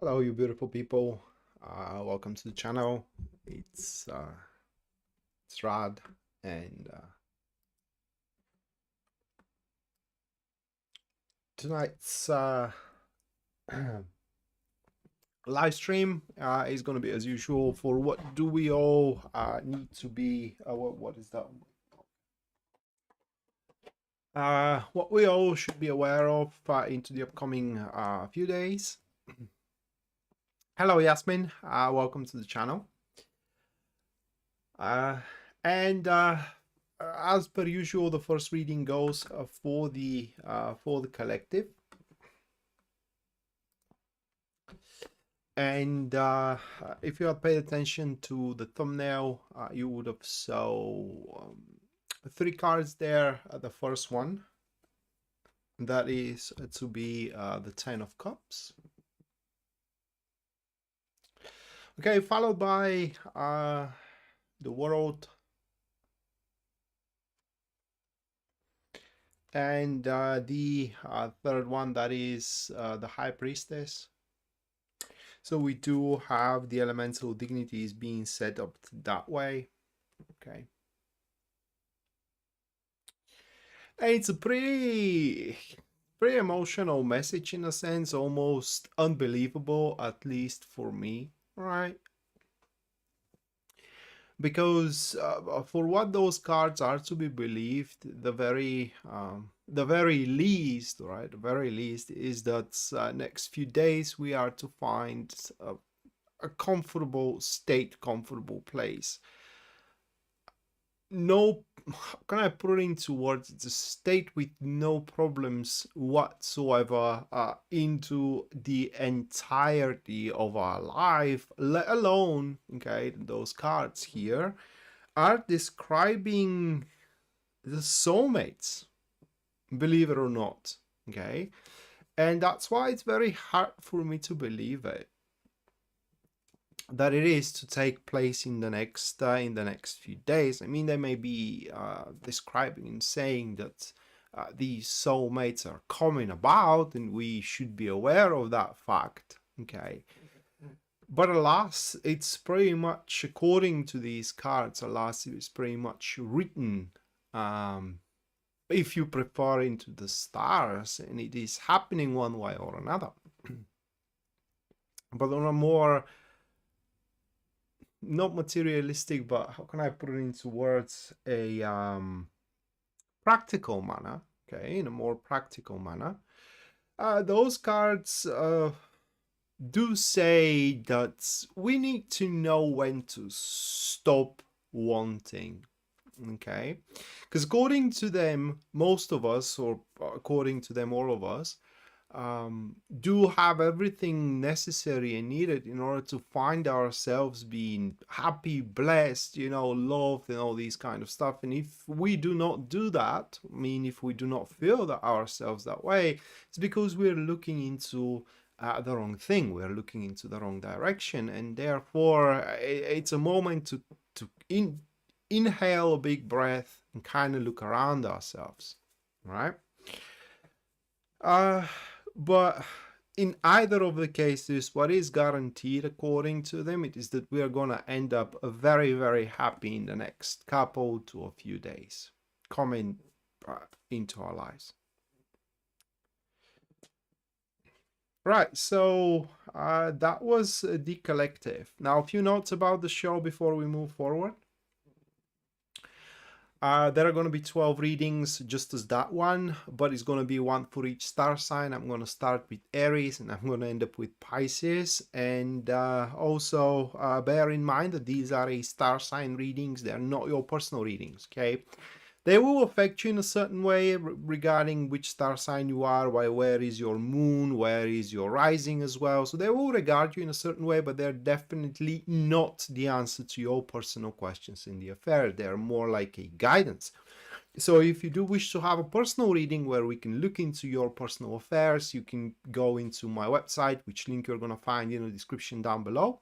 Hello, you beautiful people. Welcome to the channel. It's Rad, and tonight's live stream is going to be as usual. For what do we all need to be? What is that? What we all should be aware of into the upcoming few days. Hello, Yasmin. Welcome to the channel. And as per usual, the first reading goes for the collective. And if you had paid attention to the thumbnail, you would have saw 3 cards there. The first one, that is to be the 10 of Cups. Okay, followed by the World, and the third one, that is the High Priestess. So we do have the elemental dignities being set up that way. Okay. And it's a pretty emotional message in a sense, almost unbelievable, at least for me, right? Because for what those cards are to be believed, the very least, right? The very least is that next few days we are to find a comfortable state, comfortable place. No, how can I put it into words? It's a state with no problems whatsoever into the entirety of our life, let alone, okay, those cards here are describing the soulmates, believe it or not, okay? And that's why it's very hard for me to believe it, that it is to take place in the next few days. I mean, they may be describing and saying that these soulmates are coming about, and we should be aware of that fact. Okay, but alas, it's pretty much, according to these cards, alas, it's pretty much written, if you prefer, into the stars, and it is happening one way or another. But on a more, not materialistic, but how can I put it into words, a practical manner, okay, in a more practical manner, those cards do say that we need to know when to stop wanting, okay? Because according to them, most of us, or according to them, all of us, do have everything necessary and needed in order to find ourselves being happy, blessed, you know, loved, and all these kind of stuff. And if we do not do that, I mean, if we do not feel that ourselves that way, it's because we're looking into the wrong thing. We're looking into the wrong direction, and therefore it's a moment to inhale a big breath and kind of look around ourselves, right? But in either of the cases, what is guaranteed according to them, it is that we are going to end up very, very happy in the next couple to a few days coming into our lives. Right, so that was the collective. Now, a few notes about the show before we move forward. There are going to be 12 readings, just as that one, but it's going to be one for each star sign. I'm going to start with Aries, and I'm going to end up with Pisces. And also bear in mind that these are a star sign readings. They're not your personal readings, okay? They will affect you in a certain way regarding which star sign you are, where is your moon, where is your rising as well. So they will regard you in a certain way, but they're definitely not the answer to your personal questions in the affair. They're more like a guidance. So if you do wish to have a personal reading where we can look into your personal affairs, you can go into my website, which link you're going to find in the description down below.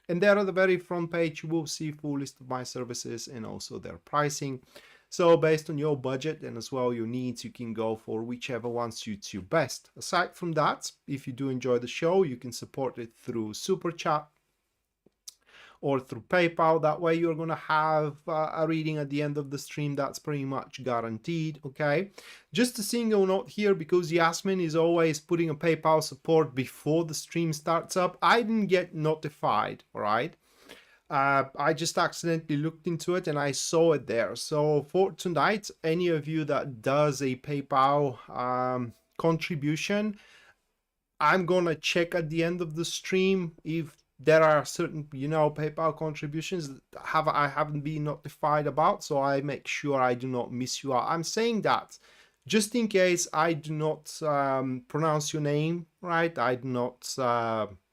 And there at the very front page, you will see full list of my services and also their pricing. So based on your budget and as well your needs, you can go for whichever one suits you best. Aside from that, if you do enjoy the show, you can support it through Super Chat or through PayPal. That way you're going to have a reading at the end of the stream. That's pretty much guaranteed, okay? Just a single note here, because Yasmin is always putting a PayPal support before the stream starts up. I didn't get notified, all right? I just accidentally looked into it and I saw it there. So for tonight, any of you that does a PayPal contribution, I'm gonna check at the end of the stream if there are certain, PayPal contributions that I haven't been notified about, so I make sure I do not miss you out. I'm saying that just in case I do not pronounce your name right, I do not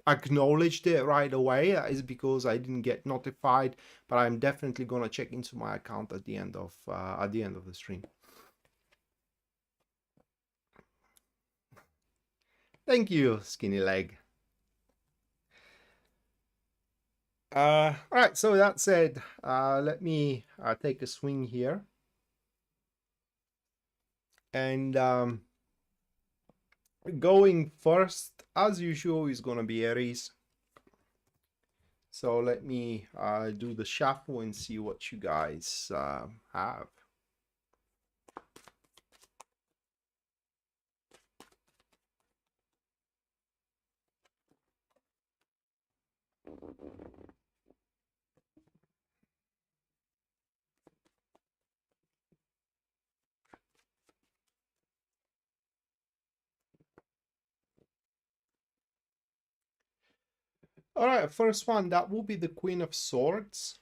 acknowledged it right away. That is because I didn't get notified, but I'm definitely gonna check into my account at the end of the stream. Thank you, skinny leg. All right, so that said, let me take a swing here. And going first, as usual, is going to be Aries. So let me do the shuffle and see what you guys have. All right, first one, that will be the Queen of Swords,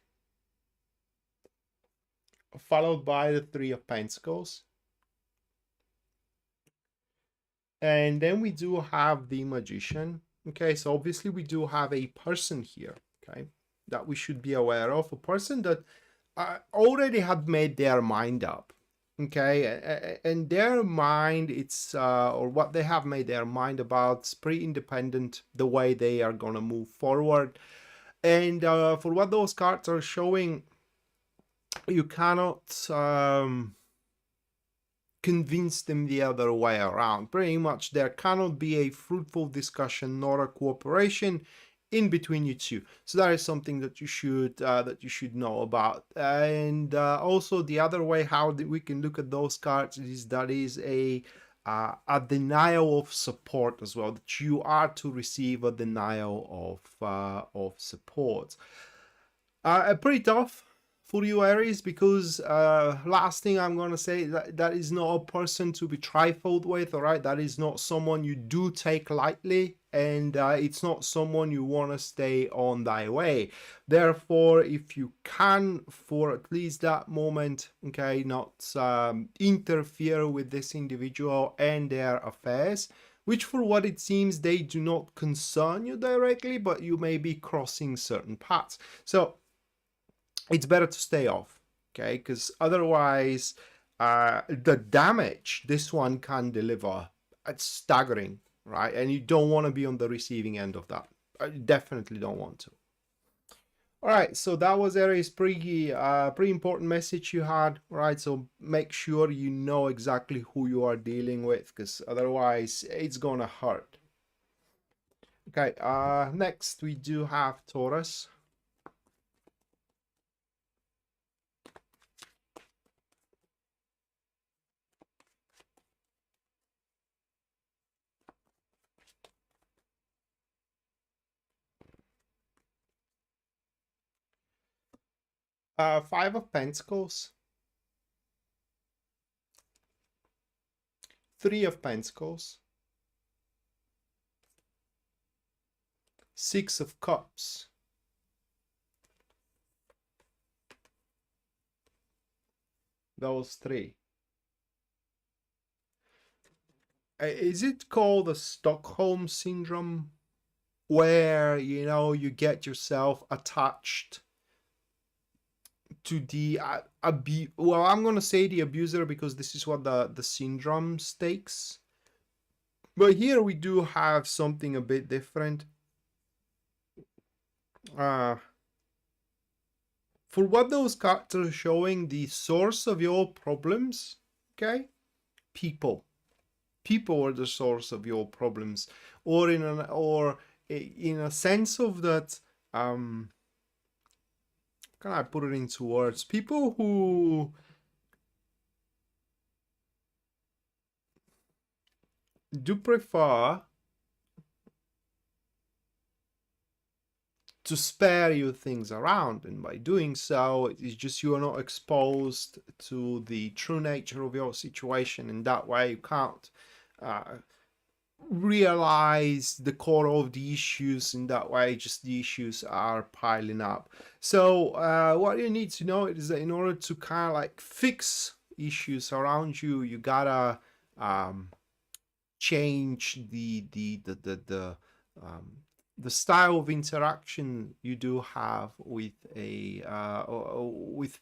followed by the Three of Pentacles. And then we do have the Magician. Okay, so obviously we do have a person here, okay, that we should be aware of. A person that already had made their mind up, okay, and their mind, it's or what they have made their mind about, it's pretty independent the way they are gonna move forward. And for what those cards are showing, you cannot convince them the other way around. Pretty much there cannot be a fruitful discussion nor a cooperation in between you two. So that is something that you should know about. And also the other way how we can look at those cards is that is a denial of support as well, that you are to receive a denial of support. Pretty tough for you, Aries, because last thing I'm gonna say, that is not a person to be trifled with, all right? That is not someone you do take lightly, and it's not someone you want to stay on thy way. Therefore, if you can, for at least that moment, okay, not interfere with this individual and their affairs, which for what it seems, they do not concern you directly, but you may be crossing certain paths. So it's better to stay off, okay? Because otherwise, the damage this one can deliver, it's staggering, right? And you don't want to be on the receiving end of that. I definitely don't want to. All right, so that was Aries, pretty important message you had, right? So make sure you know exactly who you are dealing with, because otherwise it's gonna hurt. Okay, next we do have Taurus. Five of Pentacles, Three of Pentacles, Six of Cups, those three. Is it called the Stockholm Syndrome, where, you get yourself attached to the well, I'm gonna say the abuser because this is what the syndrome states, but here we do have something a bit different. for what those cards are showing, the source of your problems, okay, people are the source of your problems, or in a sense of that, can I put it into words, people who do prefer to spare you things around, and by doing so, it's just you are not exposed to the true nature of your situation, and that way you can't realize the core of the issues, and that way just the issues are piling up. So what you need to know is that in order to kind of like fix issues around you, you gotta change the style of interaction you do have with with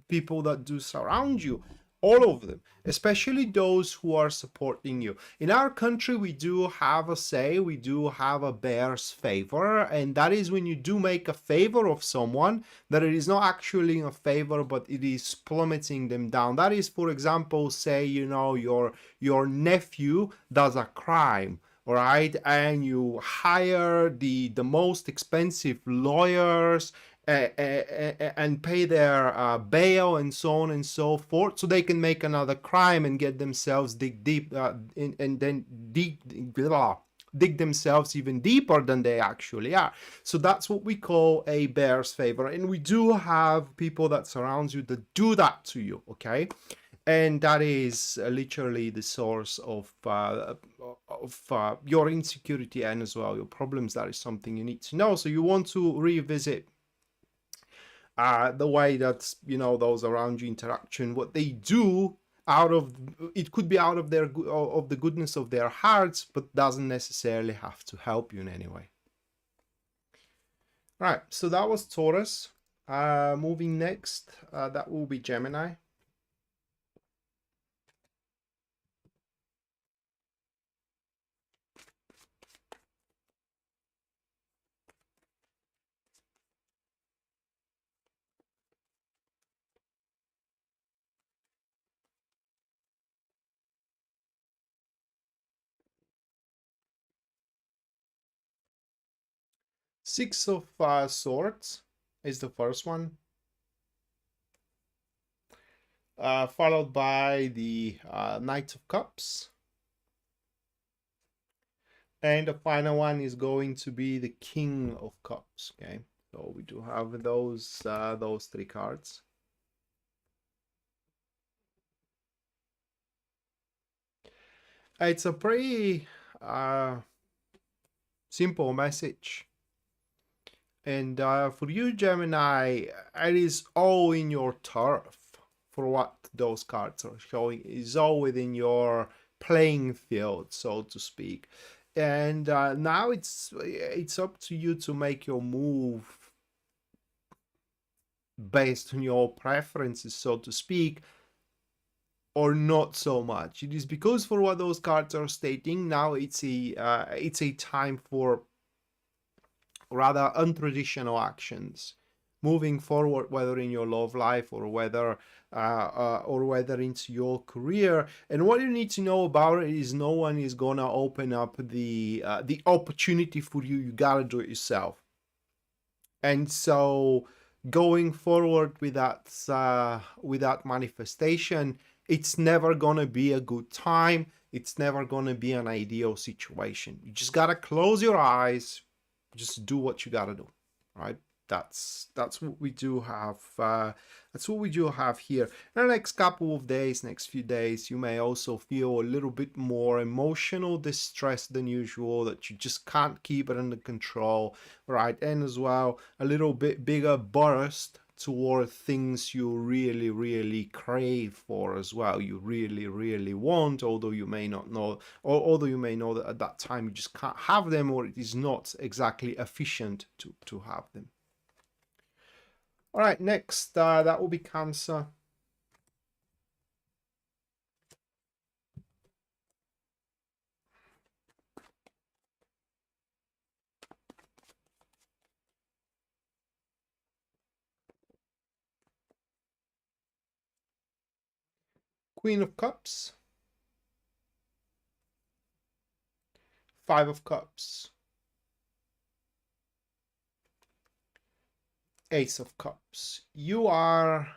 people that do surround you, all of them, especially those who are supporting you. In our country, we do have a say, we do have a bear's favor, and that is when you do make a favor of someone, that it is not actually a favor, but it is plummeting them down. That is, for example, say, you know, your nephew does a crime, all right, and you hire the most expensive lawyers and pay their bail and so on and so forth, so they can make another crime and get themselves dig deep and then dig themselves even deeper than they actually are. So that's what we call a bear's favor, and we do have people that surround you that do that to you, okay? And that is literally the source of your insecurity and as well your problems. That is something you need to know. So you want to revisit the way that, you know, those around you interaction, what they do out of it could be out of their of the goodness of their hearts, but doesn't necessarily have to help you in any way. Right, so that was Taurus. Moving next, that will be Gemini. Six of Swords is the first one, followed by the Knight of Cups. And the final one is going to be the King of Cups, okay? So we do have those three cards. It's a pretty simple message. And for you, Gemini, it is all in your turf for what those cards are showing. It's all within your playing field, so to speak. And now it's up to you to make your move based on your preferences, so to speak, or not so much. It is because for what those cards are stating, now it's a time for rather untraditional actions moving forward, whether in your love life or whether into your career. And what you need to know about it is no one is gonna open up the opportunity for you. You gotta do it yourself. And so going forward with that manifestation, it's never gonna be a good time. It's never gonna be an ideal situation. You just gotta close your eyes, just do what you gotta do, right? That's what we do have. That's what we do have here. In the next couple of days, next few days, you may also feel a little bit more emotional distress than usual, that you just can't keep it under control, right? And as well, a little bit bigger burst toward things you really crave for as well. You really want, although you may not know, or although you may know that at that time you just can't have them, or it is not exactly efficient to have them. All right, next, that will be Cancer. Queen of Cups, Five of Cups, Ace of Cups. You are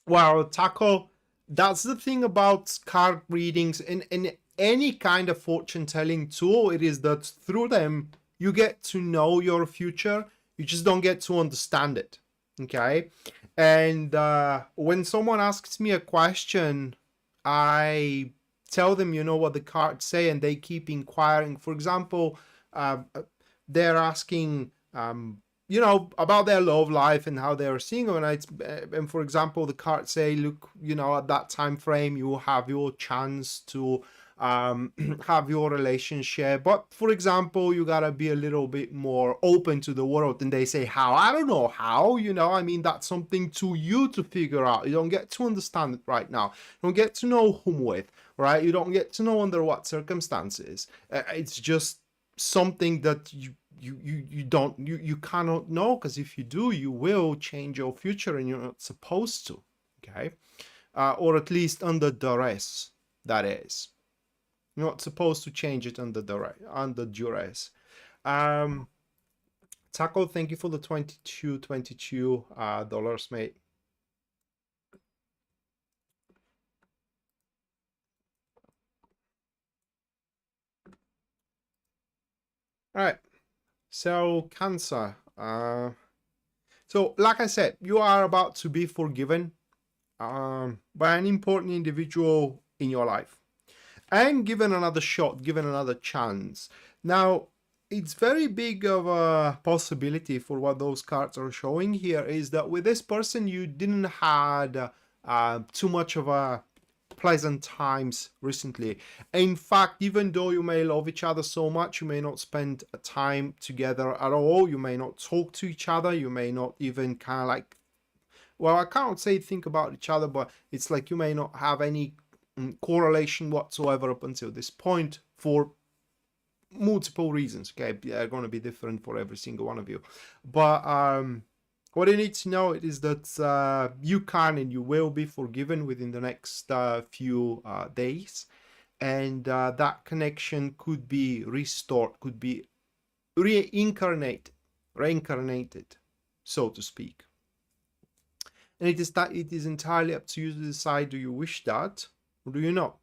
well, Taco, that's the thing about card readings in any kind of fortune telling tool. It is that through them you get to know your future, you just don't get to understand it. Okay. And when someone asks me a question, I tell them, you know, what the cards say, and they keep inquiring. For example, they're asking you know, about their love life and how they're single, and for example, the cards say, look, you know, at that time frame you have your chance to have your relationship, but for example, you gotta be a little bit more open to the world. And they say, how? I don't know how, you know, I mean, that's something to you to figure out. You don't get to understand it right now. You don't get to know whom with, right? You don't get to know under what circumstances. It's just something that you cannot know, because if you do, you will change your future, and you're not supposed to. Okay. Or at least under duress, that is. You're not supposed to change it under duress. Taco, thank you for the $22 dollars, mate. All right. So Cancer. So like I said, you are about to be forgiven by an important individual in your life, and given another shot, given another chance. Now, it's very big of a possibility, for what those cards are showing here, is that with this person you didn't had too much of a pleasant times recently. In fact, even though you may love each other so much, you may not spend time together at all. You may not talk to each other. You may not even kind of like, well, I can't say think about each other, but it's like you may not have any correlation whatsoever up until this point, for multiple reasons. Okay, they're going to be different for every single one of you, but what you need to know is that you can and you will be forgiven within the next few days, and that connection could be restored, could be reincarnated, so to speak. And it is entirely up to you to decide, do you wish that or do you not?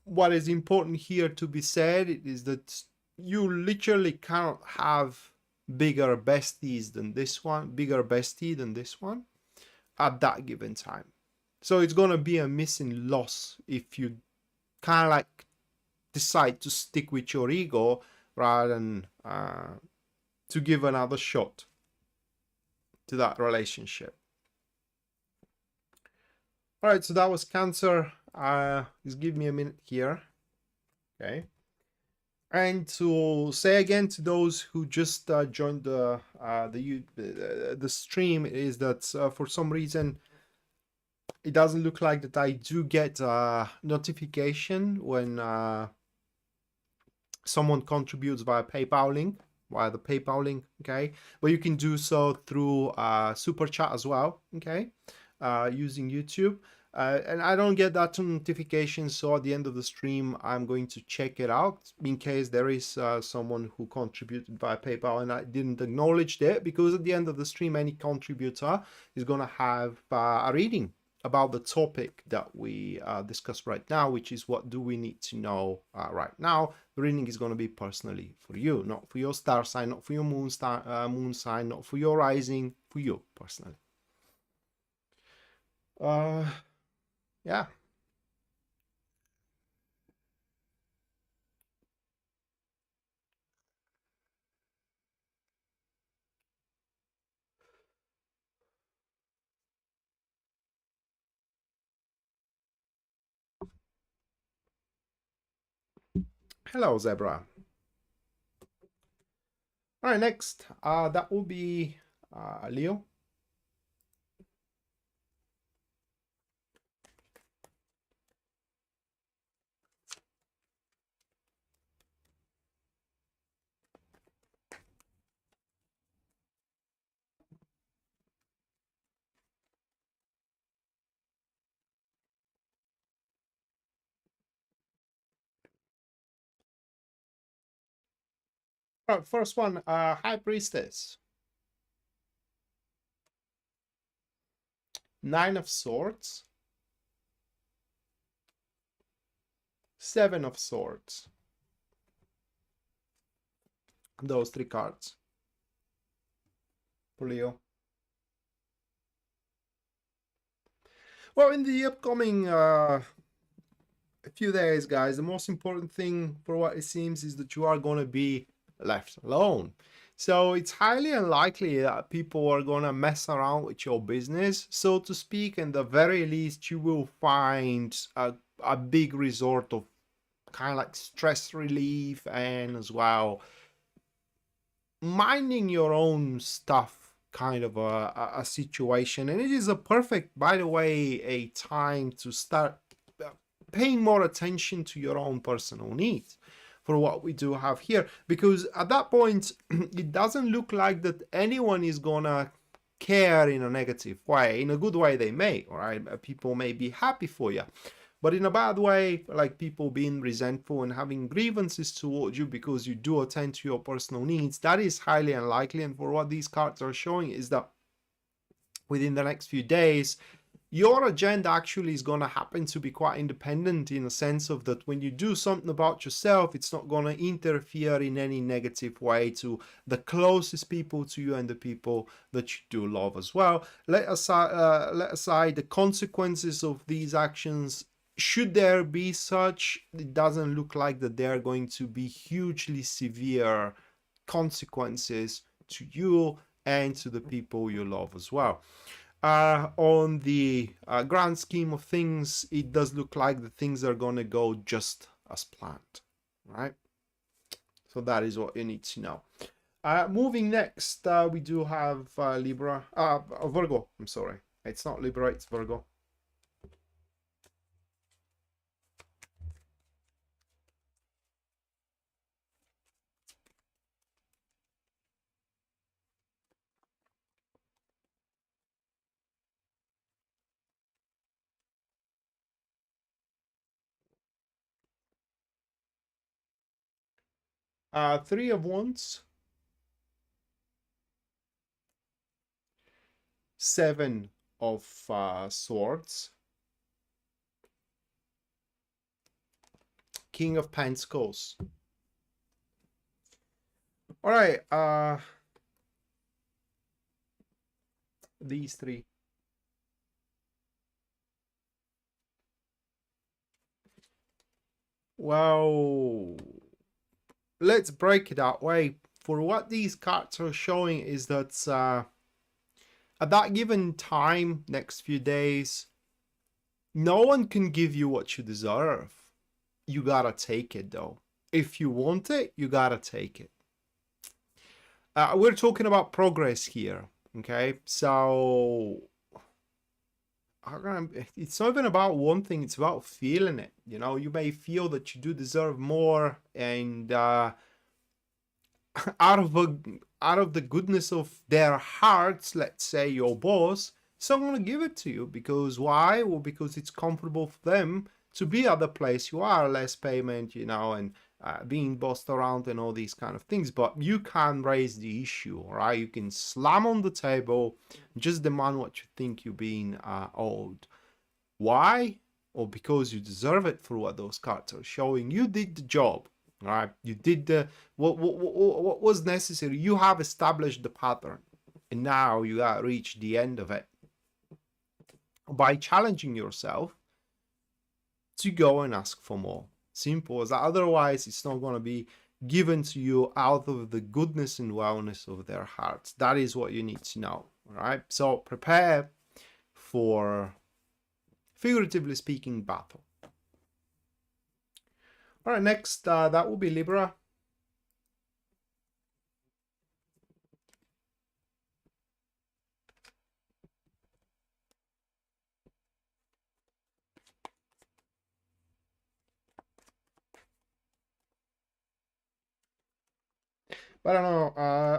What is important here to be said is that you literally cannot have bigger bestie than this one at that given time. So it's gonna be a missing loss if you kind of like decide to stick with your ego rather than to give another shot to that relationship. All right, so that was Cancer. Just give me a minute here. Okay. And to say again to those who just joined the stream, is that for some reason it doesn't look like that I do get a notification when someone contributes via the PayPal link, okay? But you can do so through Super Chat as well, okay? Using YouTube. And I don't get that notification, so at the end of the stream I'm going to check it out in case there is someone who contributed via PayPal and I didn't acknowledge it, because at the end of the stream any contributor is going to have a reading about the topic that we discussed right now, which is what do we need to know right now. The reading is going to be personally for you, not for your star sign, not for your moon sign, not for your rising, for you personally. Yeah. Hello, Zebra. All right, next, that will be Leo. All right, first one, High Priestess. Nine of Swords. Seven of Swords. Those three cards for Leo. Well, in the upcoming few days, guys, the most important thing for what it seems is that you are going to be left alone. So it's highly unlikely that people are going to mess around with your business, so to speak. And the very least, you will find a big resort of kind of like stress relief, and as well minding your own stuff, kind of a situation. And it is a perfect, by the way, a time to start paying more attention to your own personal needs for what we do have here, because at that point it doesn't look like that anyone is gonna care in a negative way. In a good way they may, all right, people may be happy for you, but in a bad way, like people being resentful and having grievances towards you because you do attend to your personal needs, that is highly unlikely. And for what these cards are showing is that within the next few days, your agenda actually is going to happen to be quite independent, in a sense of that when you do something about yourself, it's not going to interfere in any negative way to the closest people to you and the people that you do love as well. Let aside the consequences of these actions, should there be such, it doesn't look like that there are going to be hugely severe consequences to you and to the people you love as well. On the grand scheme of things, it does look like the things are going to go just as planned, right? So that is what you need to know. Moving next, we do have Libra, Virgo, I'm sorry. It's not Libra, it's Virgo. Three of Wands. Seven of Swords. King of Pentacles. All right, these three. Well, let's break it that way. For what these cards are showing is that at that given time, next few days, no one can give you what you deserve. You gotta take it though. If you want it, you gotta take it. We're talking about progress here, okay? So it's not even about wanting, it's about feeling it. You know, you may feel that you do deserve more, and out of the goodness of their hearts, let's say your boss, so I'm going to give it to you. Because why? Well, because it's comfortable for them to be at the place you are, less payment, you know, and being bossed around and all these kind of things. But you can raise the issue, right? You can slam on the table, just demand what you think you're being owed. Why? Or because you deserve it for what those cards are showing. You did the job, right? You did the what was necessary. You have established the pattern, and now you got to reach the end of it by challenging yourself to go and ask for more. Simple as that. Otherwise, it's not going to be given to you out of the goodness and wellness of their hearts. That is what you need to know, all right? So prepare for, figuratively speaking, battle. All right, next, that will be Libra. But I don't know.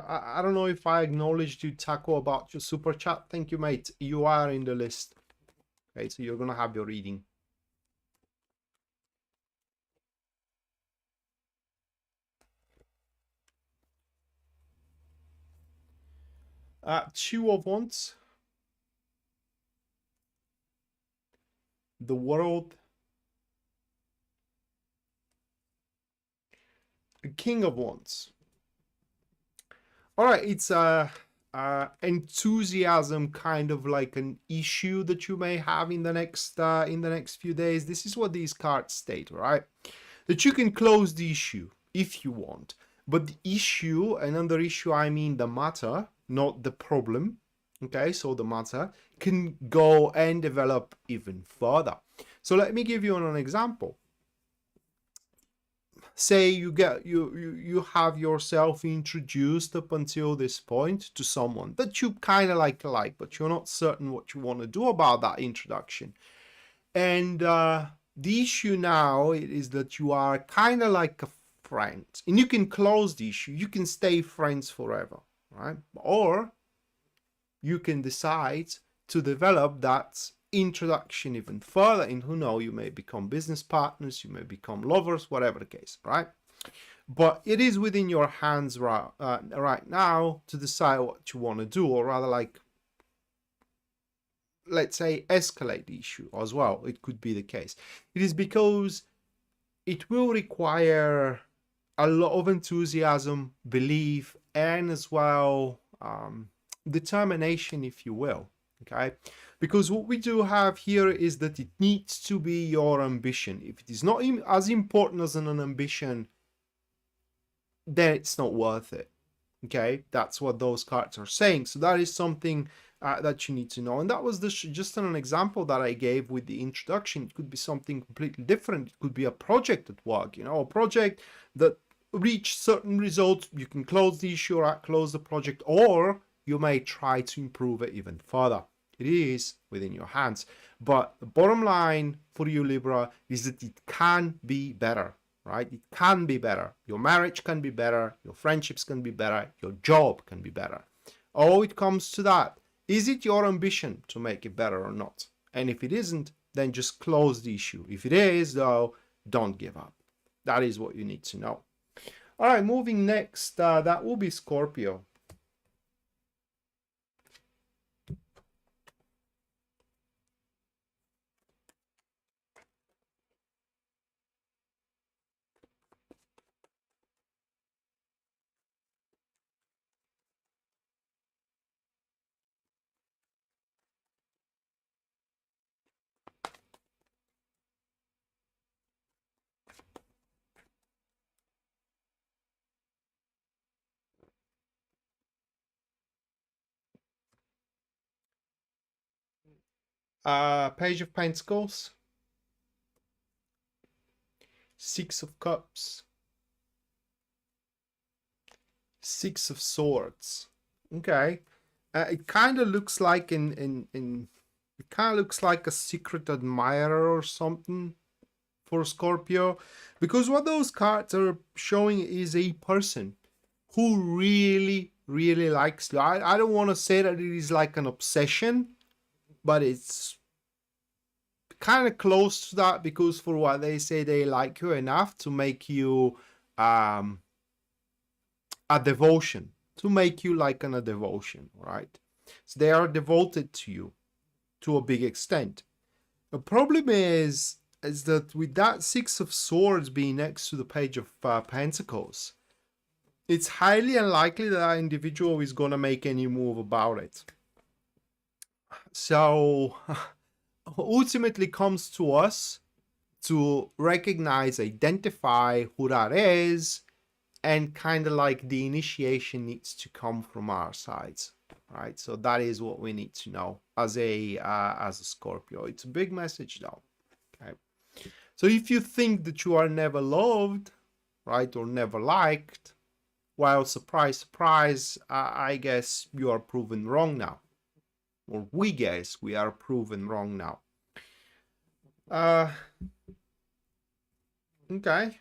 I don't know if I acknowledged you, Taco, about your super chat. Thank you, mate. You are in the list. Okay, so you're gonna have your reading. Two of Wands, the World, King of Wands. All right, it's enthusiasm, kind of like an issue that you may have in the next few days. This is what these cards state, right? That you can close the issue if you want, but the issue, and under issue I mean the matter, not the problem. Okay, so the matter can go and develop even further. So let me give you an example. Say you have yourself introduced up until this point to someone that you kind of like, but you're not certain what you want to do about that introduction. And the issue now is that you are kind of like a friend, and you can close the issue. You can stay friends forever, right? Or you can decide to develop that introduction even further, and who knows, you may become business partners, you may become lovers, whatever the case, right? But it is within your hands right now to decide what you want to do, or rather, like, let's say, escalate the issue as well. It could be the case. It is because it will require a lot of enthusiasm, belief, and as well determination, if you will. Okay, because what we do have here is that it needs to be your ambition. If it is not as important as an ambition, then it's not worth it. Okay, that's what those cards are saying. So that is something that you need to know. And that was just an example that I gave with the introduction. It could be something completely different. It could be a project at work, a project that reached certain results. You can close the issue or close the project, or you may try to improve it even further. It is within your hands. But the bottom line for you, Libra, is that it can be better, right? It can be better. Your marriage can be better. Your friendships can be better. Your job can be better. Oh, it comes to that. Is it your ambition to make it better or not? And if it isn't, then just close the issue. If it is, though, don't give up. That is what you need to know. All right, moving next, that will be Scorpio. Page of Pentacles, Six of Cups, Six of Swords. Okay, it kind of looks like it kind of looks like a secret admirer or something for Scorpio, because what those cards are showing is a person who really, really likes you. I don't want to say that it is like an obsession, but it's kind of close to that, because for what they say, they like you enough to make you a devotion, to make you like a devotion, right? So they are devoted to you to a big extent. The problem is that with that Six of Swords being next to the Page of Pentacles, it's highly unlikely that individual is going to make any move about it. So ultimately comes to us to recognize, identify who that is, and kind of like the initiation needs to come from our sides, right? So that is what we need to know as a Scorpio. It's a big message though. Okay, so if you think that you are never loved, right, or never liked, well, surprise, surprise, I guess you are proven wrong now. Or we guess we are proven wrong now. Okay.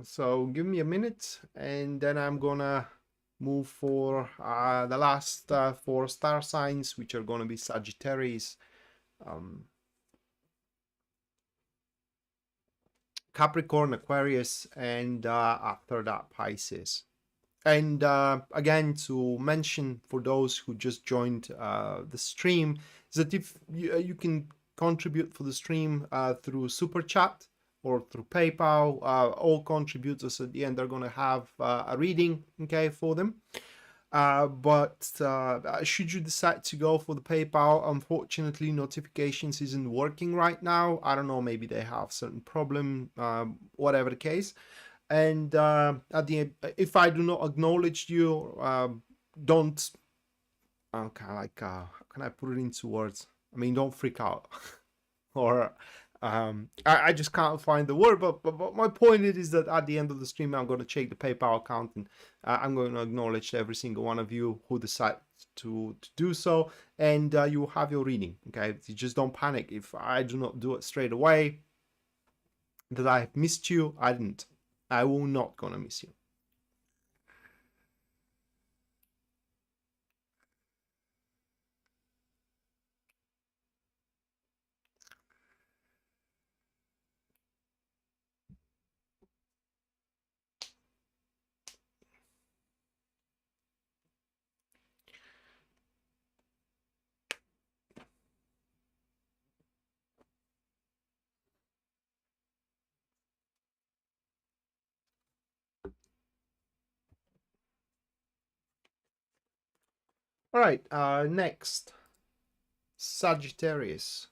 So give me a minute, and then I'm gonna move for the last 4 star signs, which are gonna be Sagittarius, Capricorn, Aquarius, and after that Pisces. And again, to mention for those who just joined the stream, is that if you can contribute for the stream through Super Chat or through PayPal, all contributors at the end are going to have a reading, okay, for them. But should you decide to go for the PayPal, unfortunately, notifications isn't working right now. I don't know, maybe they have certain problem, whatever the case. And at the end, if I do not acknowledge you, don't, kind of like, how can I put it into words? I mean, don't freak out. Or I just can't find the word, but my point is that at the end of the stream, I'm going to check the PayPal account, and I'm going to acknowledge every single one of you who decide to do so, and you will have your reading, okay? You just don't panic. If I do not do it straight away, that I have missed you, I didn't. I will not gonna miss you. All right, next, Sagittarius.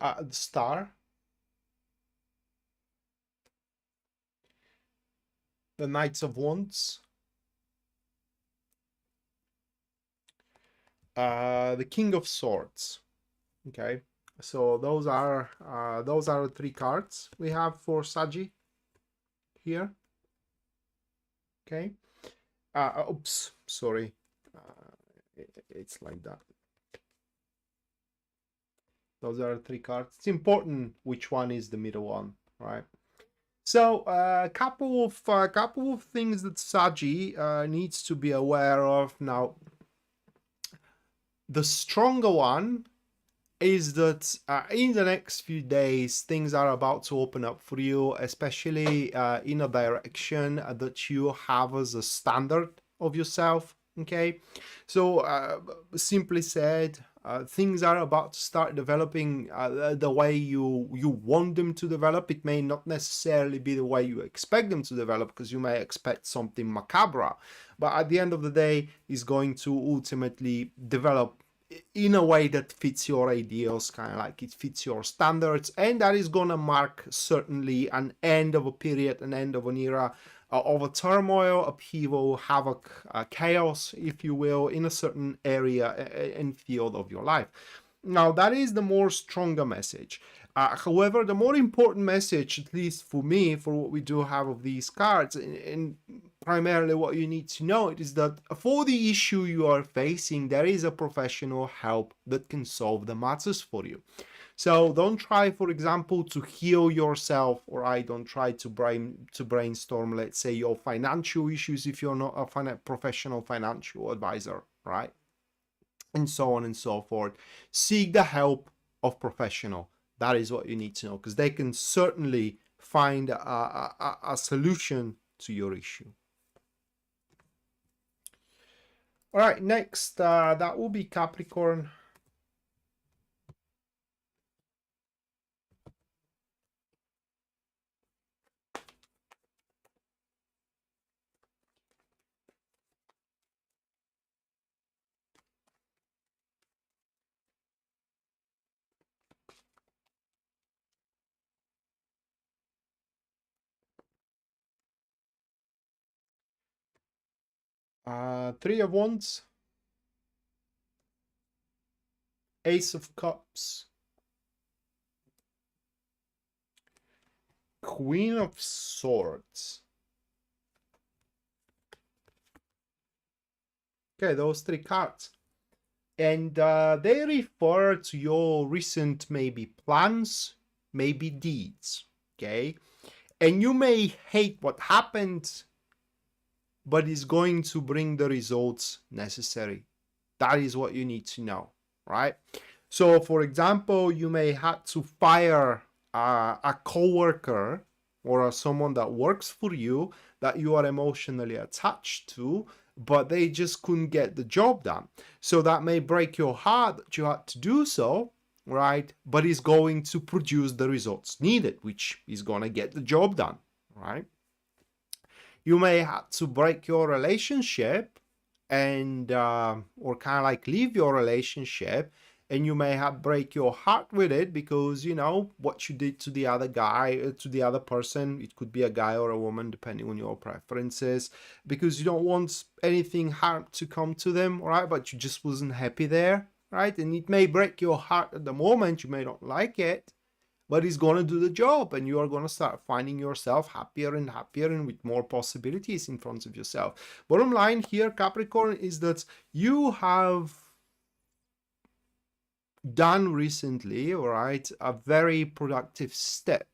The Star, the Knights of Wands, the King of Swords. Okay, so those are the three cards we have for Saggy here. Okay, oops, sorry, it's like that. Those are the three cards. It's important which one is the middle one, right? So a couple of things that Saggy needs to be aware of. Now, the stronger one is that in the next few days, things are about to open up for you, especially in a direction that you have as a standard of yourself. Okay, so simply said, things are about to start developing the way you want them to develop. It may not necessarily be the way you expect them to develop, because you may expect something macabre, but at the end of the day, is going to ultimately develop in a way that fits your ideals, kind of like it fits your standards, and that is gonna mark certainly an end of a period, an end of an era of a turmoil, upheaval, havoc, chaos, if you will, in a certain area and field of your life. Now, that is the more stronger message. However, the more important message, at least for me, for what we do have of these cards, and primarily what you need to know, is that for the issue you are facing, there is a professional help that can solve the matters for you. So don't try, for example, to heal yourself, or I don't try to brainstorm, let's say, your financial issues if you're not a professional financial advisor, right? And so on and so forth. Seek the help of professional. That is what you need to know, because they can certainly find a solution to your issue. All right, next, that will be Capricorn. Three of Wands, Ace of Cups, Queen of Swords. Okay, those three cards. And they refer to your recent maybe plans, maybe deeds, okay? And you may hate what happened, but it's going to bring the results necessary. That is what you need to know, right? So, for example, you may have to fire a coworker or someone that works for you that you are emotionally attached to, but they just couldn't get the job done. So that may break your heart that you had to do so, right? But it's going to produce the results needed, which is going to get the job done, right? You may have to break your relationship and or kind of like leave your relationship, and you may have break your heart with it because you know what you did to the other guy, to the other person. It could be a guy or a woman depending on your preferences, because you don't want anything harm to come to them, right? But you just wasn't happy there, right? And it may break your heart at the moment, you may not like it, but it's going to do the job, and you are going to start finding yourself happier and with more possibilities in front of yourself. Bottom line here, Capricorn, is that you have done recently, all right, a very productive step,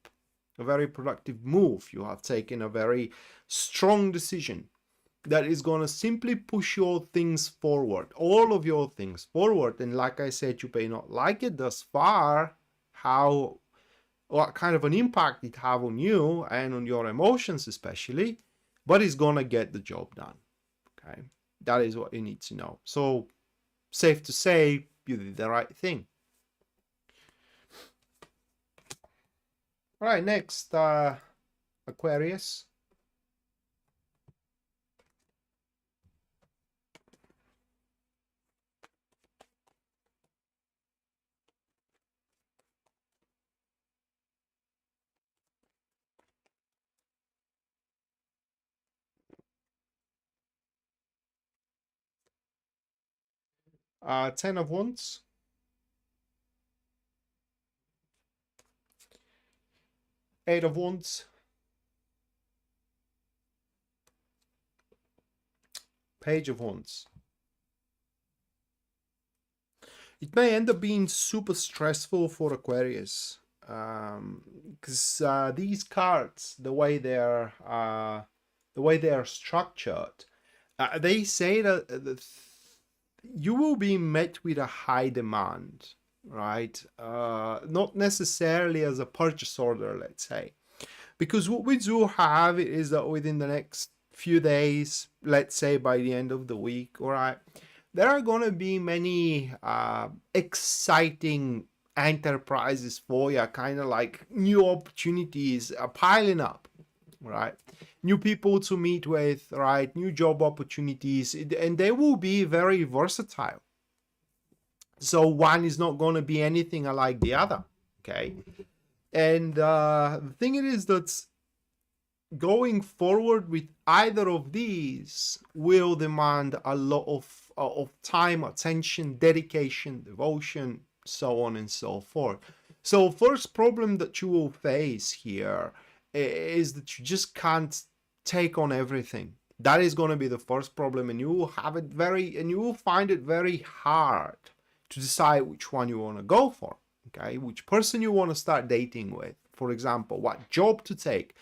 a very productive move. You have taken a very strong decision that is going to simply push your things forward, all of your things forward. And like I said, you may not like it thus far, what kind of an impact it have on you and on your emotions especially, but it's gonna get the job done, okay? That is what you need to know. So safe to say you did the right thing. All right, next, Aquarius. Ten of Wands. Eight of Wands. Page of Wands. It may end up being super stressful for Aquarius, because these cards, the way they are structured, they say that you will be met with a high demand, right? Not necessarily as a purchase order, let's say, because what we do have is that within the next few days, let's say by the end of the week, all right, there are going to be many exciting enterprises for you, kind of like new opportunities piling up, right? New people to meet with, right? New job opportunities, and they will be very versatile. So one is not going to be anything alike the other, okay? And the thing is that going forward with either of these will demand a lot of time, attention, dedication, devotion, so on and so forth. So first problem that you will face here is that you just can't take on everything. That is going to be the first problem, and you will find it very hard to decide which one you want to go for, okay? Which person you want to start dating with, for example, what job to take,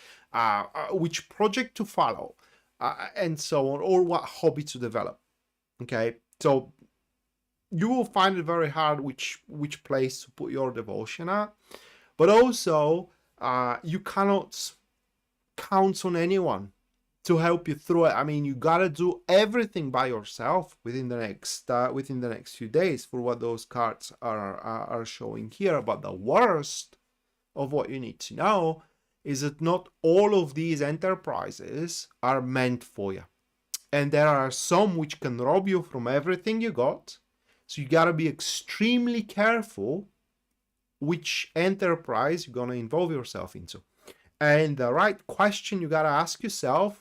which project to follow, and so on, or what hobby to develop, okay? So you will find it very hard which place to put your devotion at, but also you cannot count on anyone to help you through it. I mean, you gotta do everything by yourself within the next few days for what those cards are showing here. But the worst of what you need to know is that not all of these enterprises are meant for you, and there are some which can rob you from everything you got. So you gotta be extremely careful which enterprise you're gonna involve yourself into. And the right question you gotta ask yourself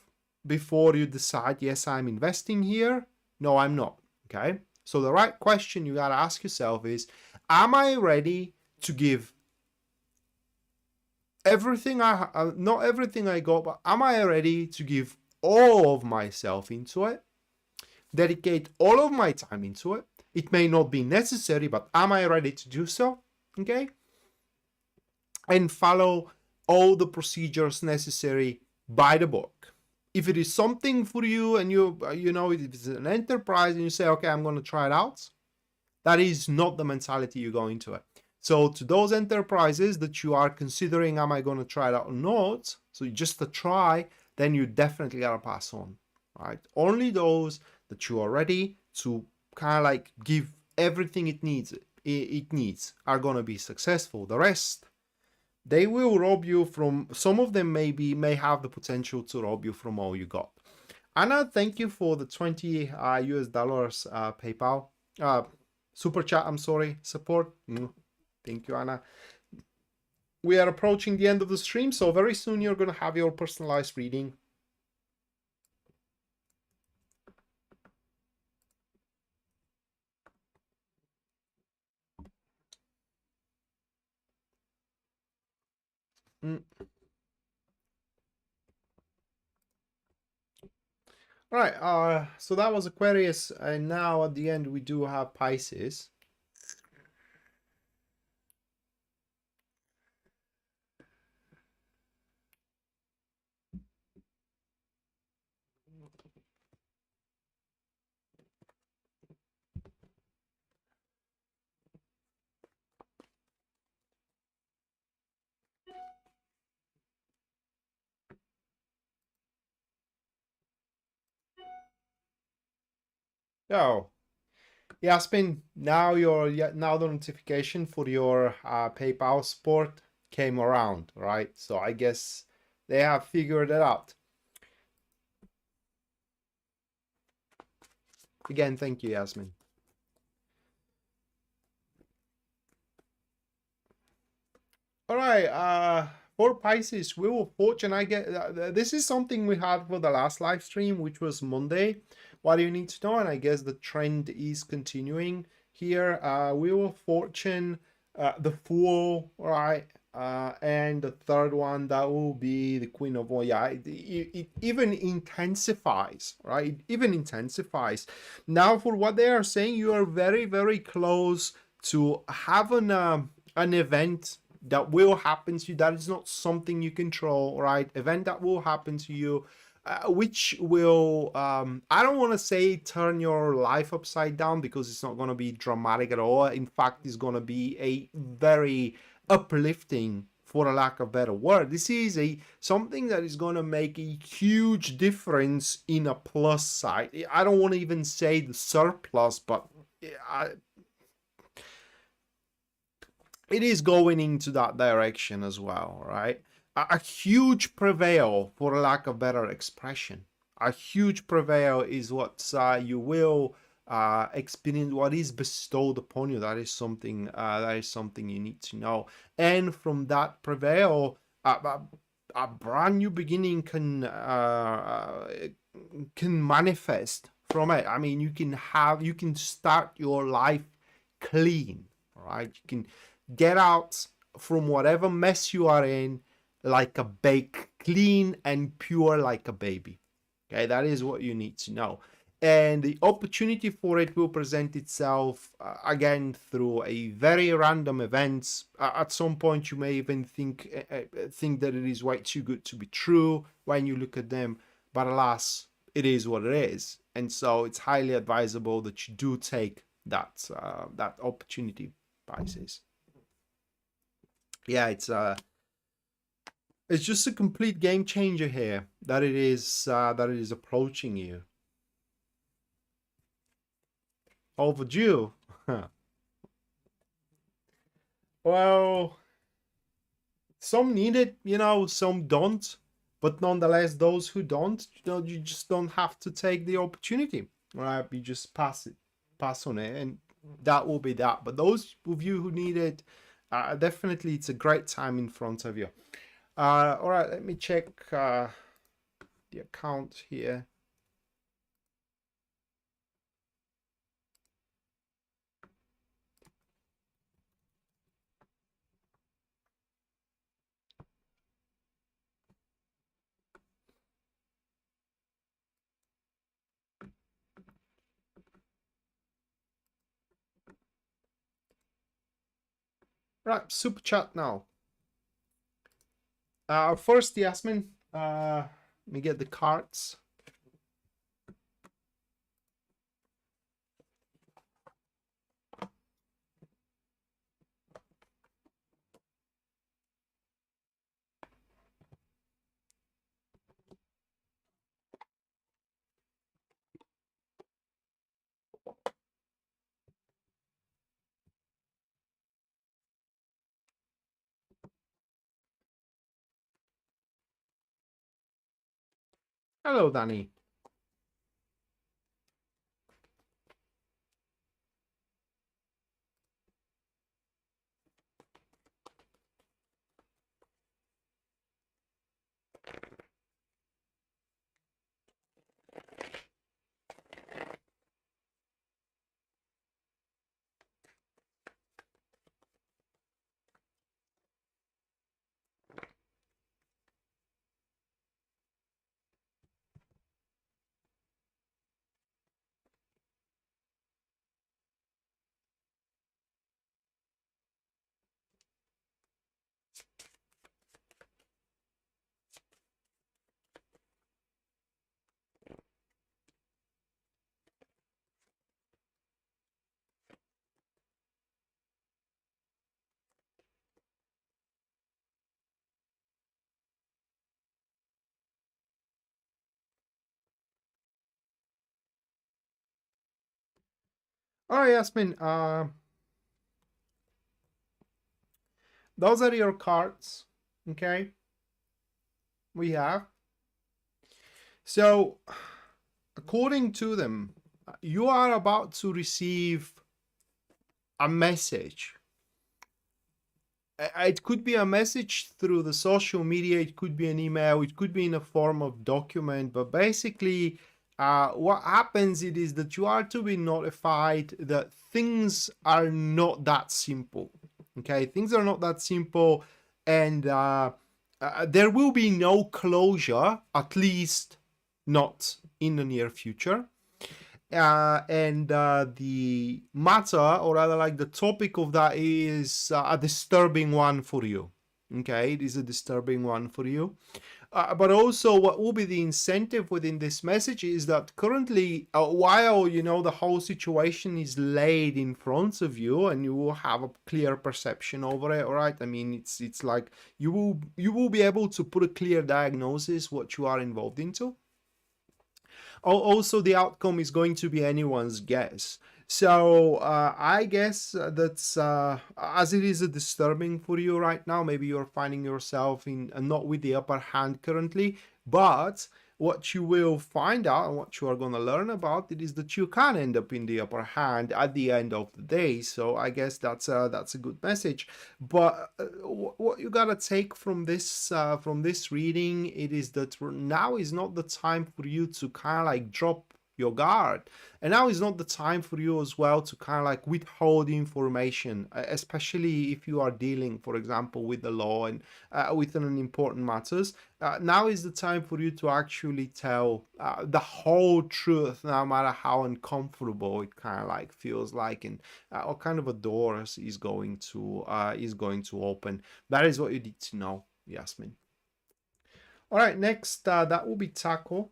before you decide, yes, I'm investing here, no, I'm not, okay? So the right question you gotta ask yourself is, am I ready to give everything not everything I got, but am I ready to give all of myself into it, dedicate all of my time into it, It may not be necessary, but am I ready to do so? Okay. And follow all the procedures necessary by the book. If it is something for you and you know, if it's an enterprise and you say, okay, I'm going to try it out, that is not the mentality you go into it. So to those enterprises that you are considering, am I going to try it out or not? So just a try, then you definitely got to pass on, right? Only those that you are ready to kind of like give everything it needs are going to be successful. The rest, they will rob you from, some of them may have the potential to rob you from all you got. Anna, thank you for the 20 US dollars PayPal super chat, I'm sorry, support. Thank you, Anna. We are approaching the end of the stream, so very soon you're going to have your personalized reading. All right, so that was Aquarius, and now at the end we do have Pisces. So, Yasmin, now the notification for your PayPal support came around, right? So I guess they have figured it out. Again, thank you, Yasmin. All right, for Pisces, Wheel of Fortune, I get this is something we had for the last live stream, which was Monday. What do you need to know? And I guess the trend is continuing here. Wheel of Fortune, the Fool, right? And the third one, that will be the Queen of Wands. Yeah, it even intensifies, right? It even intensifies. Now, for what they are saying, you are very, very close to having an event that will happen to you. That is not something you control, right? Event that will happen to you, which will, I don't want to say turn your life upside down, because it's not going to be dramatic at all. In fact, it's going to be a very uplifting, for a lack of better word. This is something that is going to make a huge difference in a plus side. I don't want to even say the surplus, but it is going into that direction as well, right? A huge prevail, for lack of better expression. A huge prevail is what you will experience, what is bestowed upon you. That is something you need to know. And from that prevail, a brand new beginning can manifest from it. I mean, you can start your life clean, right? You can get out from whatever mess you are in like a bake, clean and pure like a baby. Okay, that is what you need to know. And the opportunity for it will present itself again through a very random events. At some point, you may even think that it is way too good to be true when you look at them, but alas, it is what it is. And so it's highly advisable that you do take that opportunity, Pisces. Yeah, it's just a complete game changer here that it is approaching you. Overdue. Well, some need it, some don't. But nonetheless, those who don't, you just don't have to take the opportunity, right? You just pass on it, and that will be that. But those of you who need it, definitely, it's a great time in front of you. All right, let me check the account here. Right, super chat now. First, Yasmin, let me get the cards. Hello, Danny. All right, Yasmin. Those are your cards. Okay, we have. So, according to them, you are about to receive a message. It could be a message through the social media, it could be an email, it could be in a form of document, but basically what happens it is that you are to be notified that things are not that simple. Okay, things are not that simple, and there will be no closure, at least not in the near future. And the matter, or rather like the topic of that, is a disturbing one for you. Okay, it is a disturbing one for you. But also what will be the incentive within this message is that currently, while you know the whole situation is laid in front of you and you will have a clear perception over it, all right? I mean, it's like you will be able to put a clear diagnosis what you are involved into. Also, the outcome is going to be anyone's guess. So I guess that's as it is disturbing for you right now. Maybe you're finding yourself in not with the upper hand currently, but what you will find out and what you are going to learn about it is that you can end up in the upper hand at the end of the day. So I guess that's a good message. But what you gotta take from this reading, it is that now is not the time for you to kind of like drop your guard, and now is not the time for you as well to kind of like withhold information, especially if you are dealing, for example, with the law and with an important matters. Now is the time for you to actually tell the whole truth, no matter how uncomfortable it kind of like feels like, and what kind of a door is going to open. That is what you need to know, Yasmin. All right, next that will be Taco.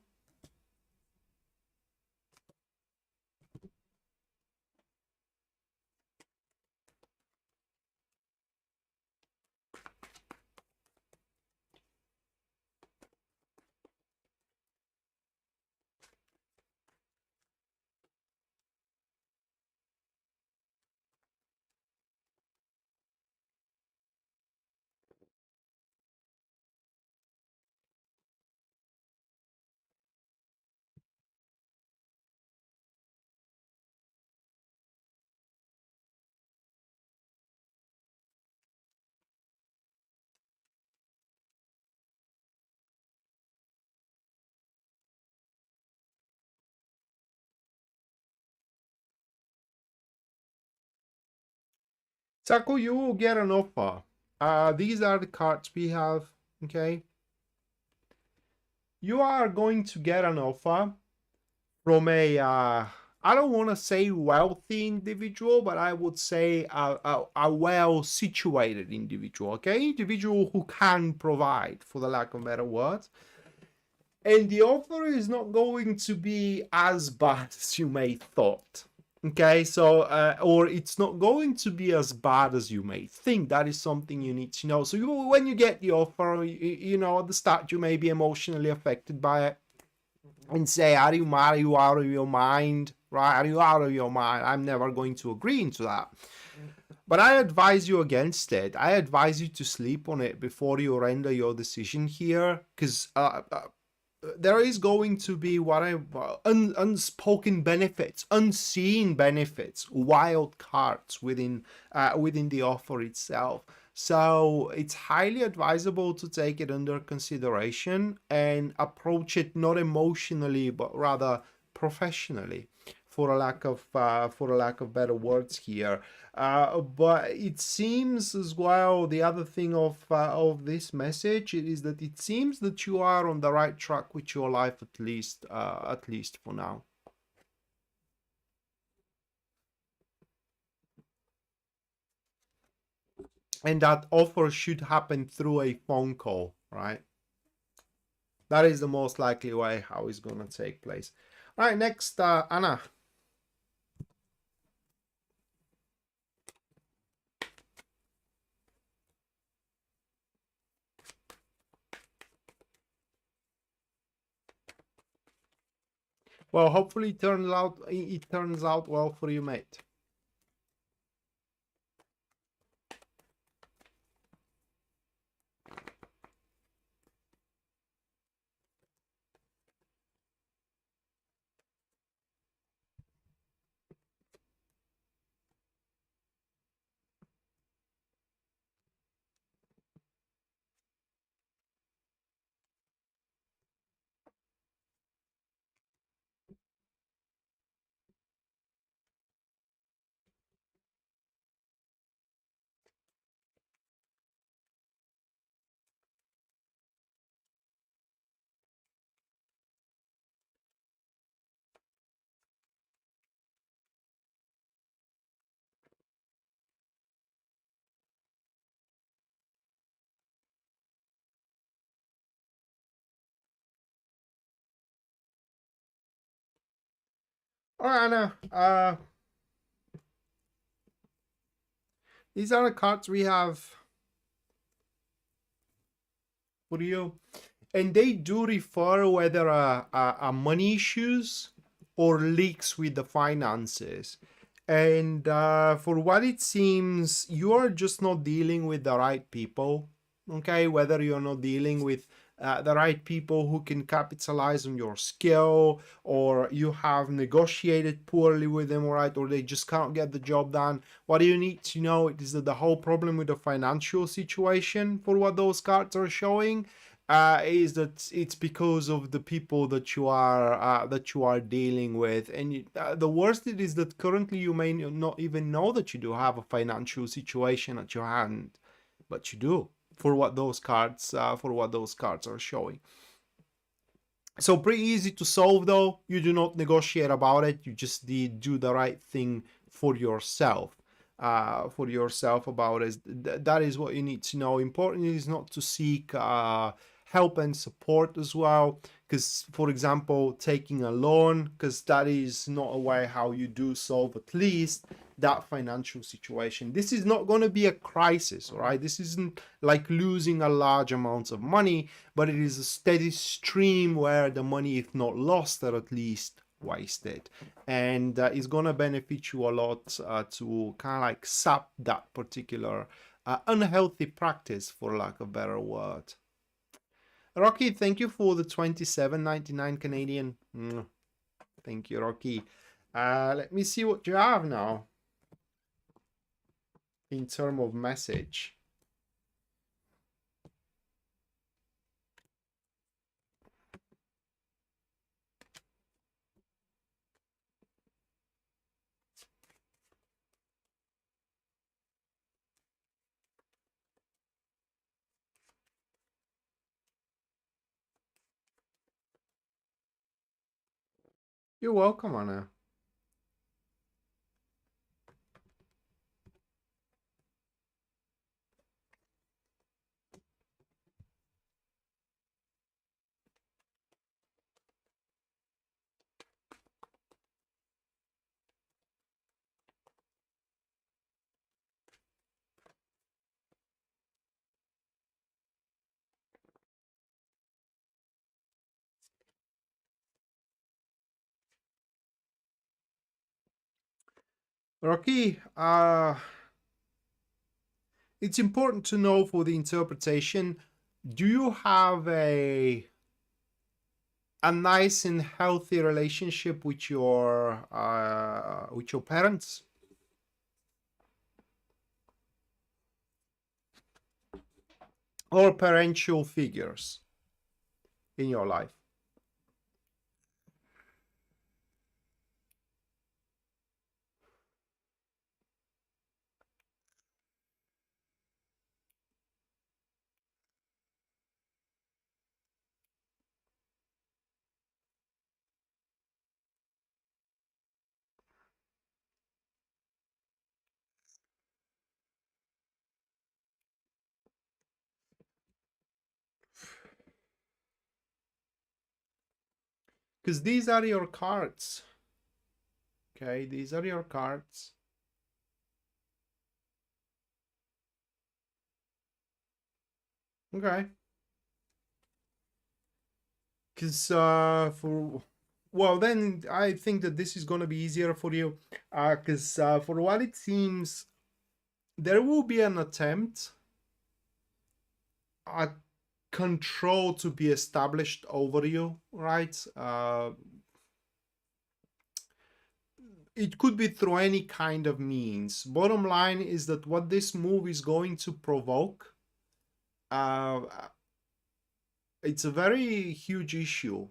Taco, you will get an offer. These are the cards we have. Okay, you are going to get an offer from a I don't want to say wealthy individual, but I would say a well-situated individual, okay? Individual who can provide, for the lack of better words. And the offer is not going to be as bad as you may thought. Okay, so or it's not going to be as bad as you may think. That is something you need to know. So when you get the offer, you know, at the start you may be emotionally affected by it and say, are you mad? Are you out of your mind? Right? Are you out of your mind? I'm never going to agree into that. But I advise you against it. I advise you to sleep on it before you render your decision here, because there is going to be what unspoken benefits, unseen benefits, wild cards within within the offer itself. So it's highly advisable to take it under consideration and approach it not emotionally but rather professionally, for a lack of better words here. But it seems as well, the other thing of this message is that it seems that you are on the right track with your life, at least for now. And that offer should happen through a phone call, right? That is the most likely way how it's gonna take place. All right, next, Anna. Well, hopefully it turns out well for you, mate. All right, Anna. These are the cards we have for you, and they do refer whether a money issues or leaks with the finances. And for what it seems, you are just not dealing with the right people. Okay, whether you're not dealing with the right people who can capitalize on your skill, or you have negotiated poorly with them, right, or they just can't get the job done. What you need to know is that the whole problem with the financial situation, for what those cards are showing, is that it's because of the people that you are dealing with. And the worst it is that currently you may not even know that you do have a financial situation at your hand, but you do, for what those cards are showing. So pretty easy to solve, though. You do not negotiate about it. You just do the right thing for yourself. For yourself about it. That is what you need to know. Important is not to seek help and support as well. Because, for example, taking a loan, because that is not a way how you do solve at least that financial situation. This is not going to be a crisis, all right? This isn't like losing a large amount of money, but it is a steady stream where the money, if not lost, are at least wasted. And it's going to benefit you a lot to kind of like sap that particular unhealthy practice, for lack of a better word. Rocky, thank you for the 27.99 Canadian. Thank you, Rocky. Let me see what you have now in terms of message. You're welcome, Anna. Rocky, it's important to know for the interpretation, do you have a nice and healthy relationship with your parents or parental figures in your life? Because these are your cards. Okay, these are your cards. Okay. Because for well, then I think that this is going to be easier for you. Because for what it seems, there will be an attempt at control to be established over you, right? It could be through any kind of means. Bottom line is that what this move is going to provoke, uh, it's a very huge issue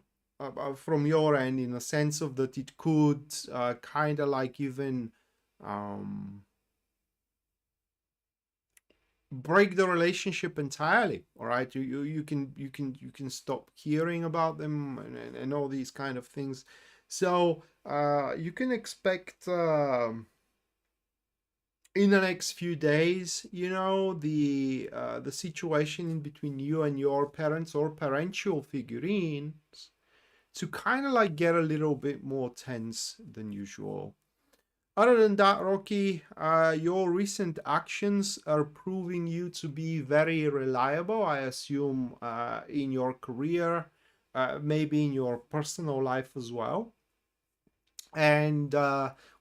from your end, in a sense of that it could kind of like even um, break the relationship entirely. All right, you can stop hearing about them and all these kind of things. So you can expect in the next few days, the situation in between you and your parents or parental figurines to kind of like get a little bit more tense than usual. Other than that, Rocky, your recent actions are proving you to be very reliable, I assume, in your career, maybe in your personal life as well. And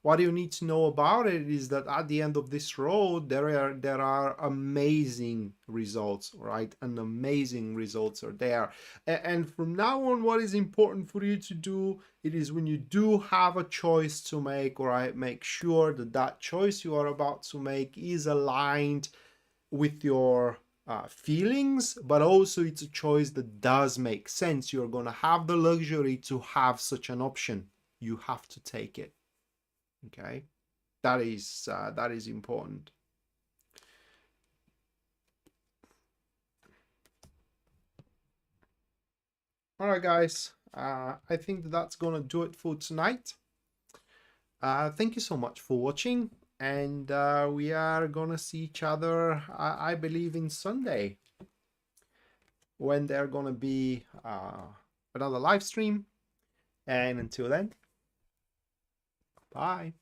what you need to know about it is that at the end of this road, there are amazing results, right? And amazing results are there. And from now on, what is important for you to do, it is when you do have a choice to make, right, make sure that that choice you are about to make is aligned with your feelings, but also it's a choice that does make sense. You're going to have the luxury to have such an option. You have to take it. Okay, that is important. All right, guys. I think that's gonna do it for tonight. Thank you so much for watching, and we are gonna see each other, I believe, in Sunday when they're gonna be another live stream. And until then, bye.